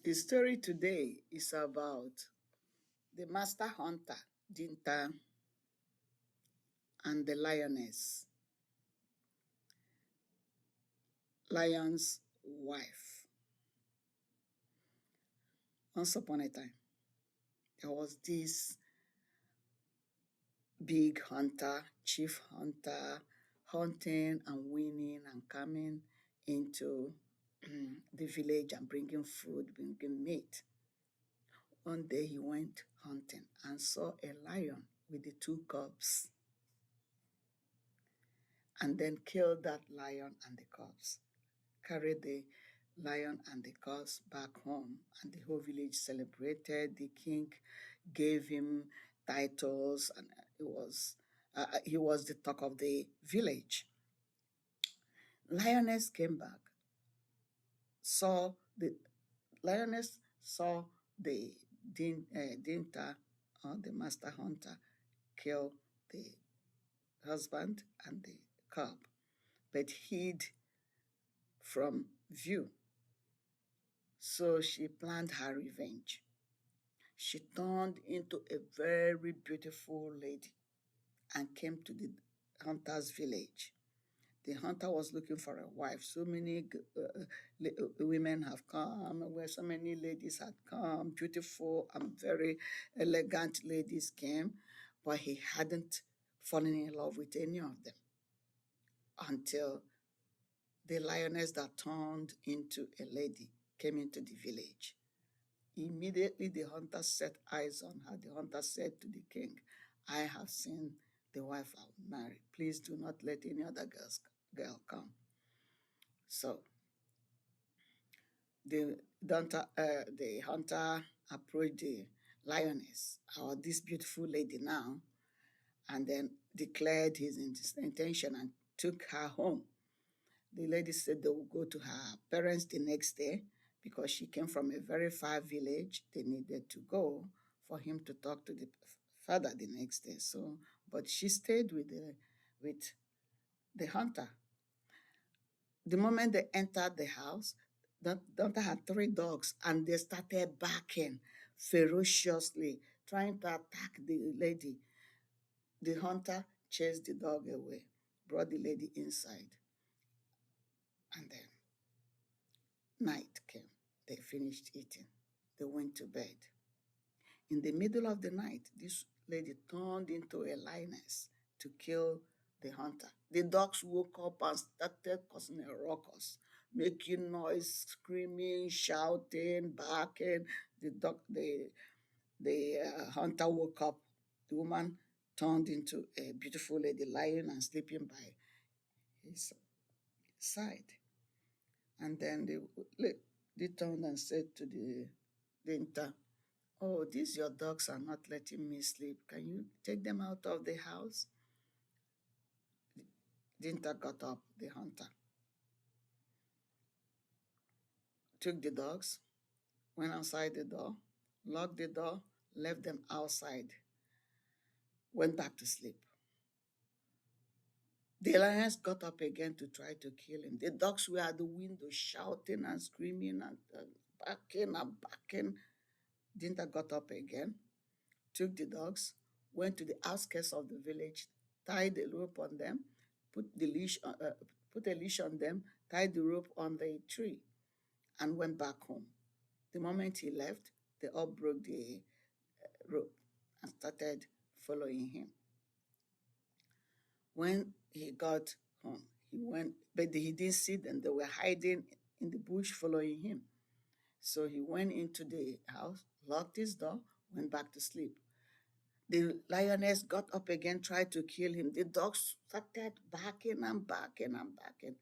The story today is about the master hunter, Dinta, and the lioness, lion's wife. Once upon a time, there was this big hunter, chief hunter, hunting and winning and coming into the village and bringing food, bringing meat. One day he went hunting and saw a lion with the two cubs and then killed that lion and the cubs, carried the lion and the cubs back home, and the whole village celebrated. The king gave him titles, and he was the talk of the village. Lioness came back, saw the lioness saw the Dinta, or the master hunter, kill the husband and the cub, but hid from view. So she planned her revenge. She turned into a very beautiful lady and came to the hunter's village. The hunter was looking for a wife. So many women have come, where so many ladies had come, beautiful and very elegant ladies came, but he hadn't fallen in love with any of them until the lioness that turned into a lady came into the village. Immediately the hunter set eyes on her. The hunter said to the king, I have seen the wife I will marry. Please do not let any other girl come. So the hunter approached the lioness, or this beautiful lady now, and then declared his intention and took her home. The lady said they would go to her parents the next day because she came from a very far village. They needed to go for him to talk to the father the next day. So, but she stayed with the hunter. The moment they entered the house, the hunter had three dogs and they started barking ferociously, trying to attack the lady. The hunter chased the dog away, brought the lady inside, and then night came. They finished eating. They went to bed. In the middle of the night, this lady turned into a lioness to kill the hunter. The dogs woke up and started causing a ruckus, making noise, screaming, shouting, barking. The hunter woke up. The woman turned into a beautiful lady lying and sleeping by his side. And then they turned and said to the Dinta, oh, these your dogs are not letting me sleep. Can you take them out of the house? Dinta got up, the hunter, took the dogs, went outside the door, locked the door, left them outside, went back to sleep. The lioness got up again to try to kill him. The dogs were at the window shouting and screaming and barking and barking. Dinta got up again, took the dogs, went to the outskirts of the village, tied the rope on them, put a leash on them, tied the rope on the tree, and went back home. The moment he left, they all broke the rope and started following him. When he got home, he went, but he didn't see them. They were hiding in the bush following him. So he went into the house, locked his door, went back to sleep. The lioness got up again, tried to kill him. The dogs started barking and barking and barking.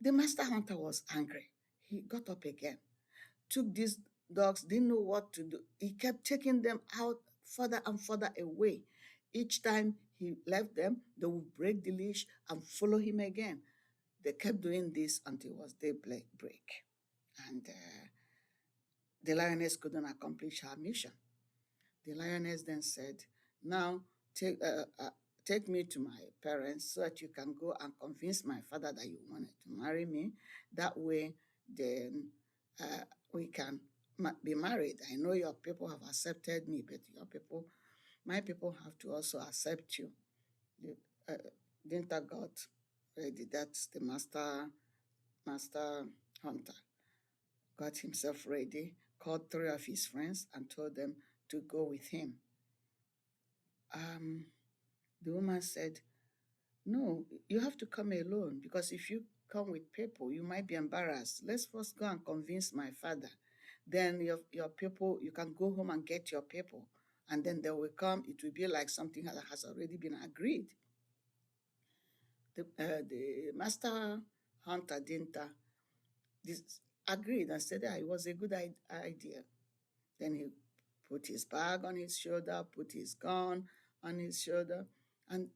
The master hunter was angry. He got up again, took these dogs, didn't know what to do. He kept taking them out further and further away. Each time he left them, they would break the leash and follow him again. They kept doing this until it was daybreak. And the lioness couldn't accomplish her mission. The lioness then said, now take me to my parents so that you can go and convince my father that you wanted to marry me. That way, then we can be married. I know your people have accepted me, but my people have to also accept you. The, uh, Dinta got ready. That's the master hunter. Got himself ready, called three of his friends, and told them to go with him. Um, the woman said, "No, you have to come alone because if you come with people, you might be embarrassed. Let's first go and convince my father. Then your people, you can go home and get your people. And then they will come. It will be like something that has already been agreed." The master hunter, Dinta, agreed and said that it was a good idea. Then he put his bag on his shoulder, put his gun on his shoulder, and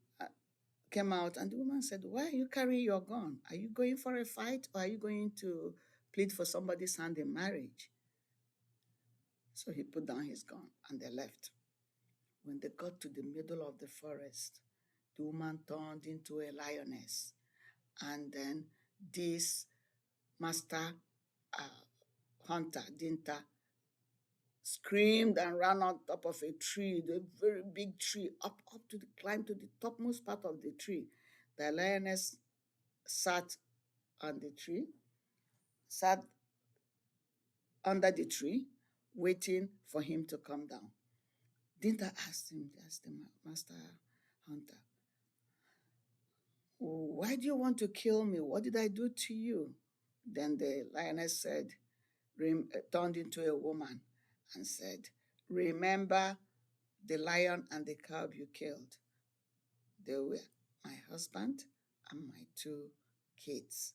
came out. And the woman said, "Why are you carrying your gun? Are you going for a fight or are you going to plead for somebody's hand in marriage?" So he put down his gun and they left. When they got to the middle of the forest, the woman turned into a lioness. And then this master hunter, Dinta, screamed and ran on top of a tree, the very big tree, up to the climb to the topmost part of the tree. The lioness sat on the tree, sat under the tree, waiting for him to come down. Dinta asked the master hunter, "Why do you want to kill me? What did I do to you?" Then the lioness said, turned into a woman and said, "Remember the lion and the cub you killed. They were my husband and my two kids.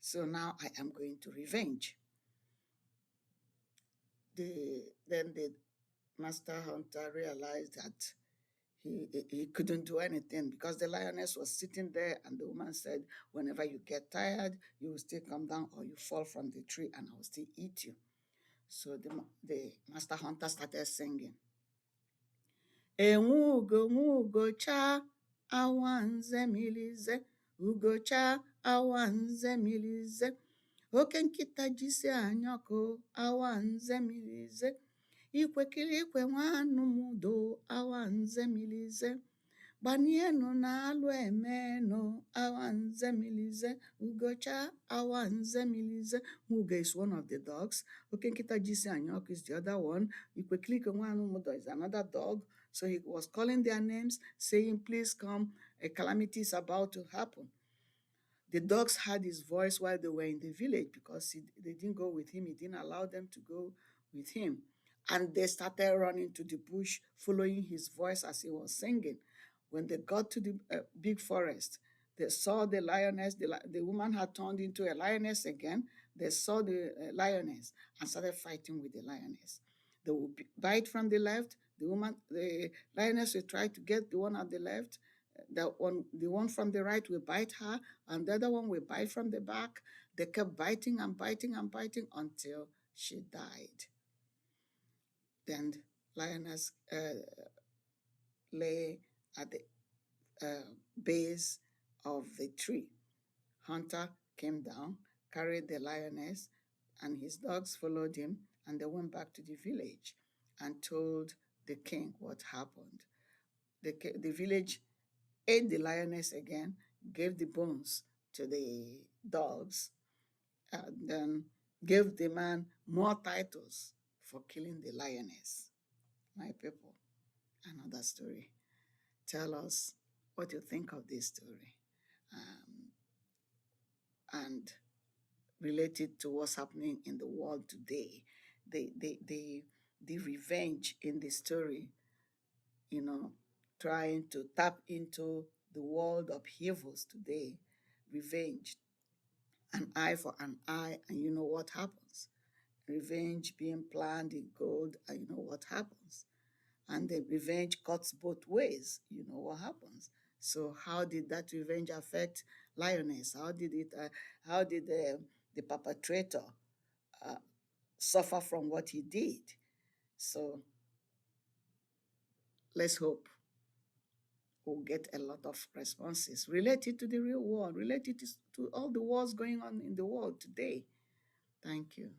So now I am going to revenge." Then the master hunter realized that he couldn't do anything because the lioness was sitting there, and the woman said, "Whenever you get tired, you will still come down or you fall from the tree and I will still eat you." So the master hunter started singing, "Enwugo nwugo cha awanze milize, ugocha awanze milize, oke nkịta jisi anyọkụ awanze milize, ikwekiri ikwe nwanụ m do awanze milize, gbanienu na alụ emenu awanze milize, ugocha awanze milize." Muga is one of the dogs. Okenkita Jisi Anyok is the other one. Ikwekiri nwanụ mudo is another dog. So he was calling their names, saying, "Please come, a calamity is about to happen." The dogs heard his voice while they were in the village because they didn't go with him. He didn't allow them to go with him. And they started running to the bush, following his voice as he was singing. When they got to the big forest, they saw the lioness. The woman had turned into a lioness again. They saw the lioness and started fighting with the lioness. They would bite from the left. The lioness will try to get the one at the left. The one from the right will bite her, and the other one will bite from the back. They kept biting and biting and biting until she died. Then lioness lay at the base of the tree. Hunter came down, carried the lioness, and his dogs followed him, and they went back to the village and told the king what happened. The village ate the lioness again, gave the bones to the dogs, and then gave the man more titles for killing the lioness. My people, another story. Tell us what you think of this story, and relate it to what's happening in the world today. The revenge in the story, trying to tap into the world of evils today. Revenge, an eye for an eye, and you know what happens. Revenge being planned in gold, and you know what happens. And the revenge cuts both ways, you know what happens. So how did that revenge affect Lioness? How did the perpetrator suffer from what he did? So let's hope we'll get a lot of responses related to the real world, related to all the wars going on in the world today. Thank you.